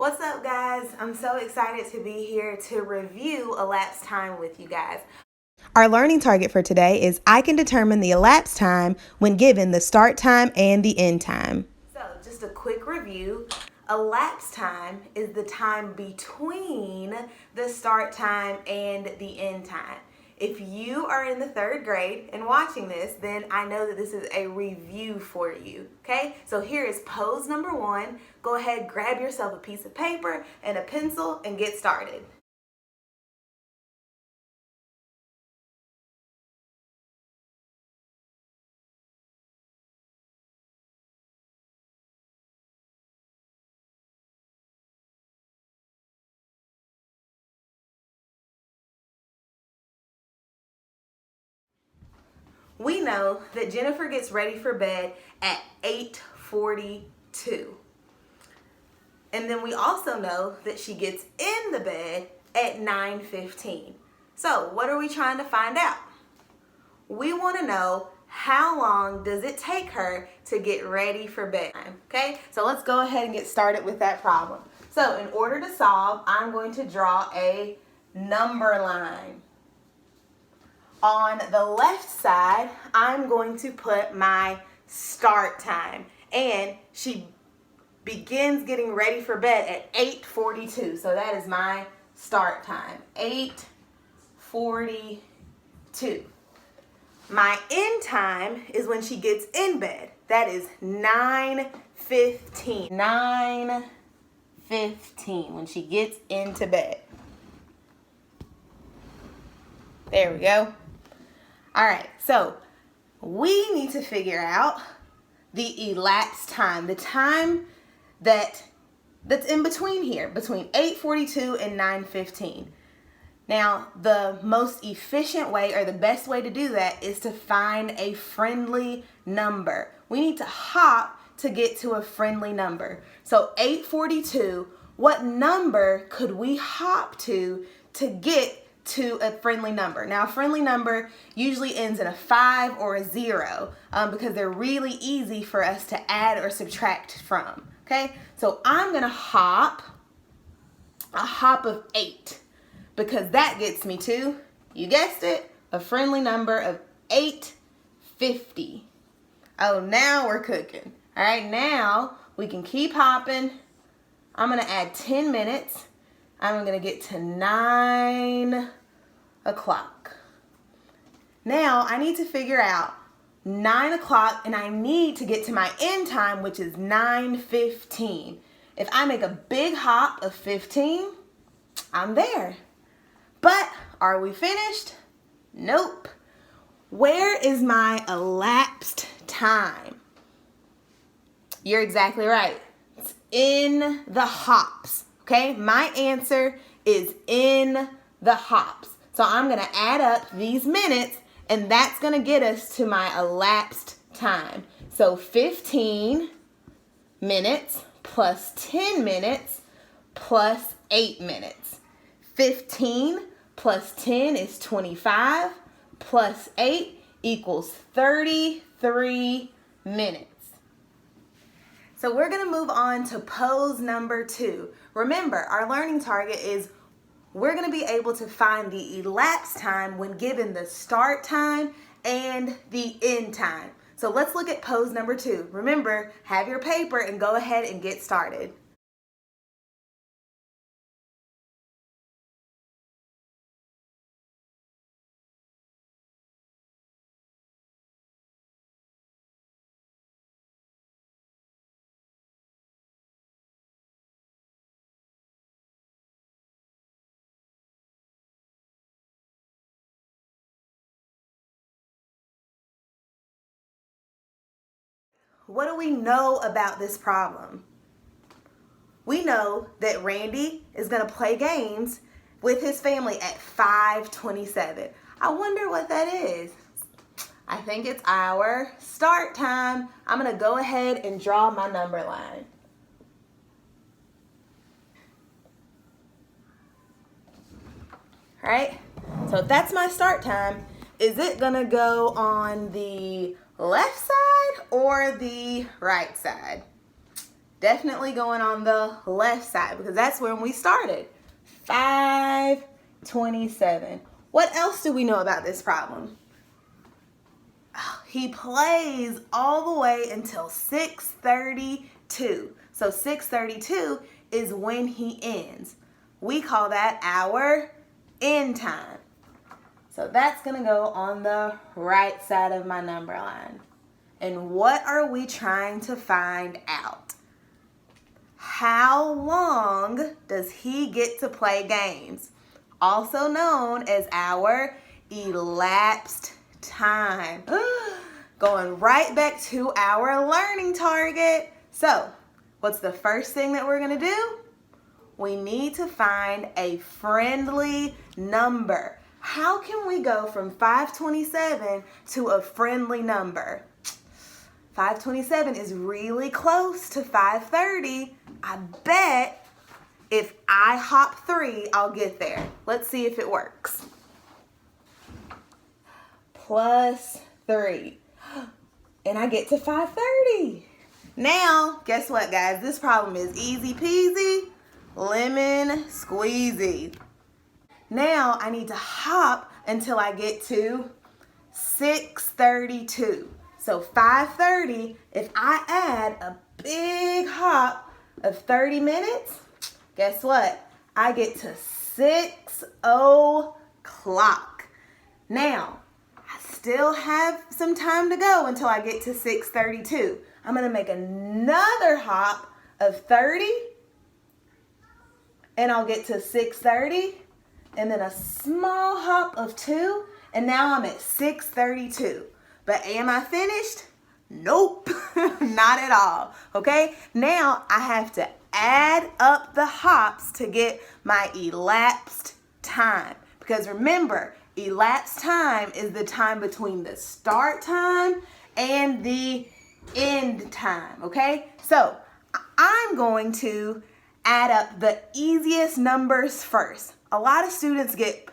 What's up, guys? I'm so excited to be here to review elapsed time with you guys. Our learning target for today is I can determine the elapsed time when given the start time and the end time. So just a quick review. Elapsed time is the time between the start time and the end time. If you are in the 3rd grade and watching this, then I know that this is a review for you, okay? So here is pose number 1. Go ahead, grab yourself a piece of paper and a pencil and get started. We know that Jennifer gets ready for bed at 8:42. And then we also know that she gets in the bed at 9:15. So what are we trying to find out? We want to know how long does it take her to get ready for bedtime, okay? So let's go ahead and get started with that problem. So in order to solve, I'm going to draw a number line. On the left side, I'm going to put my start time, and she begins getting ready for bed at 8:42. So that is my start time, 8:42. My end time is when she gets in bed. That is 9:15. 9:15 when she gets into bed. There we go. All right, so we need to figure out the elapsed time, the time that's in between here, between 8:42 and 9:15. Now, the most efficient way or the best way to do that is to find a friendly number. We need to hop to get to a friendly number. So 8:42, what number could we hop to get to a friendly number? Now, a friendly number usually ends in a 5 or a 0 because they're really easy for us to add or subtract from, okay? So I'm gonna hop a hop of 8 because that gets me to, you guessed it, a friendly number of 8:50. Oh, now we're cooking. All right, now we can keep hopping. I'm gonna add 10 minutes. I'm gonna get to 9 o'clock. Now I need to figure out 9 o'clock, and I need to get to my end time, which is 9:15. If I make a big hop of 15, I'm there. But are we finished? Nope. Where is my elapsed time? You're exactly right. It's in the hops. Okay, my answer is in the hops. So I'm gonna add up these minutes, and that's gonna get us to my elapsed time. So 15 minutes plus 10 minutes plus 8 minutes. 15 plus 10 is 25, plus 8 equals 33 minutes. So we're gonna move on to pose number 2. Remember, our learning target is we're gonna be able to find the elapsed time when given the start time and the end time. So let's look at pose number 2. Remember, have your paper and go ahead and get started. What do we know about this problem? We know that Randy is going to play games with his family at 5:27. I wonder what that is. I think it's our start time. I'm going to go ahead and draw my number line. All right, so if that's my start time, is it going to go on the left side or the right side? definitely going on the left side because that's when we started. 5:27. What else do we know about this problem? He plays all the way until 6:32. So 6:32 is when he ends. We call that our end time. So that's going to go on the right side of my number line. And what are we trying to find out? How long does he get to play games? Also known as our elapsed time. Going right back to our learning target. So, what's the first thing that we're going to do? We need to find a friendly number. How can we go from 527 to a friendly number? 527 is really close to 530. I bet if I hop 3, I'll get there. Let's see if it works. Plus 3. And I get to 530. Now, guess what, guys? This problem is easy peasy, lemon squeezy. Now, I need to hop until I get to 6:32. So 5:30, if I add a big hop of 30 minutes, guess what? I get to 6 o'clock. Now, I still have some time to go until I get to 6:32. I'm going to make another hop of 30, and I'll get to 6:30, and then a small hop of 2, and now I'm at 6:32. But am I finished? Nope, not at all. Okay, now I have to add up the hops to get my elapsed time. Because remember, elapsed time is the time between the start time and the end time, okay? So I'm going to add up the easiest numbers first. A lot of students get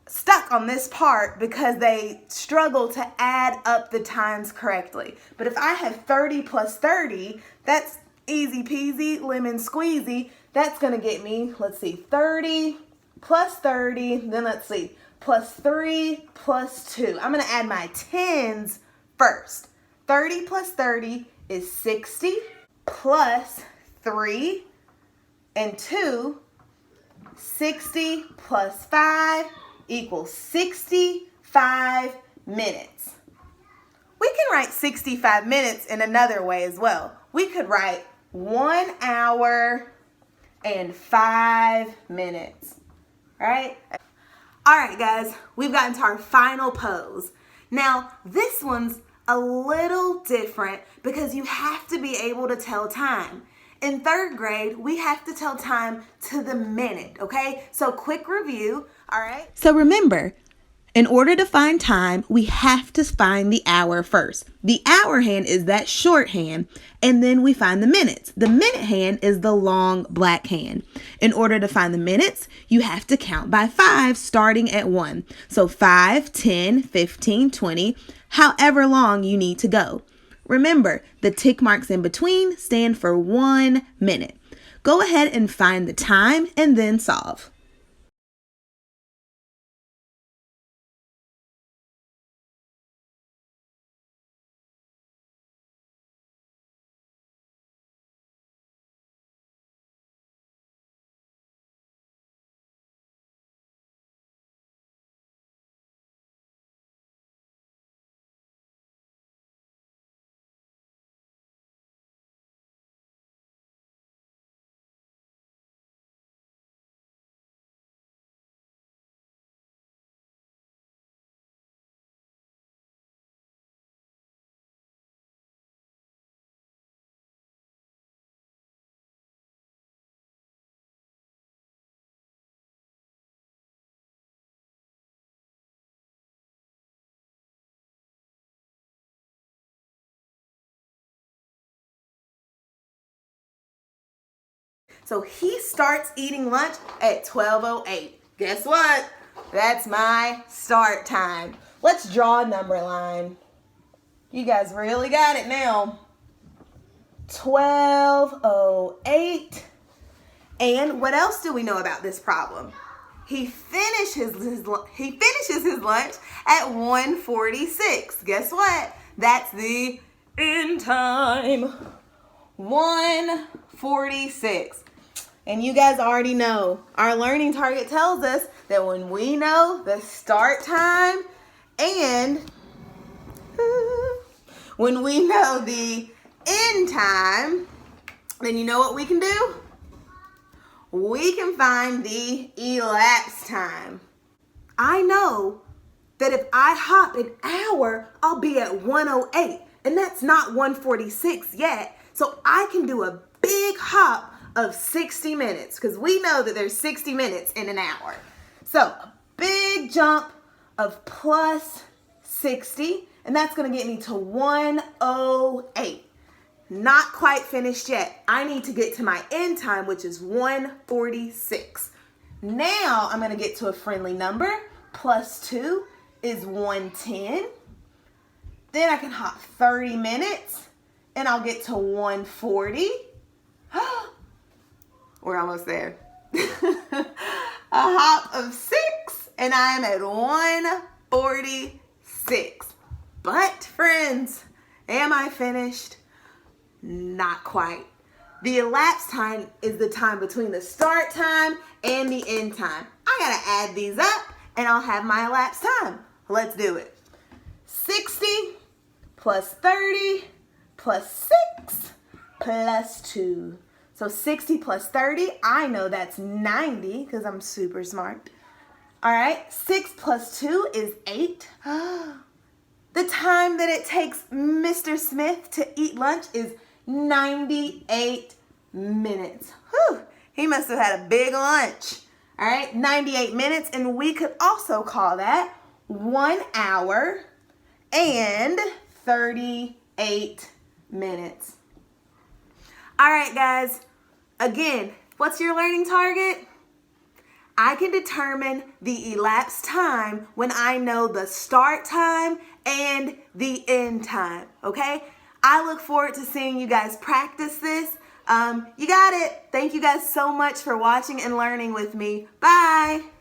stuck on this part because they struggle to add up the times correctly. But if I have 30 plus 30, that's easy peasy, lemon squeezy. That's going to get me, let's see, 30 plus 30, then let's see, plus 3 plus 2. I'm going to add my tens first. 30 plus 30 is 60 plus 3 and 2. 60 plus 5 equals 65 minutes. We can write 65 minutes in another way as well. We could write 1 hour and 5 minutes, right? All right, guys, we've gotten to our final pose. Now, this one's a little different because you have to be able to tell time. In 3rd grade, we have to tell time to the minute, okay? So quick review, all right? So remember, in order to find time, we have to find the hour first. The hour hand is that shorthand, and then we find the minutes. The minute hand is the long black hand. In order to find the minutes, you have to count by 5 starting at 1. So 5, 10, 15, 20, however long you need to go. Remember, the tick marks in between stand for 1 minute. Go ahead and find the time and then solve. So he starts eating lunch at 12:08. Guess what? That's my start time. Let's draw a number line. You guys really got it now. 12:08. And what else do we know about this problem? He finishes his lunch at 1:46. Guess what? That's the end time. 1:46. And you guys already know our learning target tells us that when we know the start time and when we know the end time, then you know what we can do? We can find the elapsed time. I know that if I hop an hour, I'll be at 1:08, and that's not 1:46 yet. So I can do a big hop of 60 minutes because we know that there's 60 minutes in an hour. So a big jump of plus 60, and that's going to get me to 1:08. Not quite finished yet. I need to get to my end time, which is 1:46. Now I'm going to get to a friendly number. Plus 2 is 110. Then I can hop 30 minutes, and I'll get to 140. We're almost there. A hop of 6, and I am at 146. But, friends, am I finished? Not quite. The elapsed time is the time between the start time and the end time. I gotta add these up, and I'll have my elapsed time. Let's do it. 60 plus 30 plus 6 plus 2. So 60 plus 30, I know that's 90 because I'm super smart. All right, 6 plus 2 is 8. The time that it takes Mr. Smith to eat lunch is 98 minutes. Whew, he must have had a big lunch. All right, 98 minutes, and we could also call that 1 hour and 38 minutes. All right, guys. Again, what's your learning target? I can determine the elapsed time when I know the start time and the end time, okay? I look forward to seeing you guys practice this. You got it. Thank you guys so much for watching and learning with me. Bye.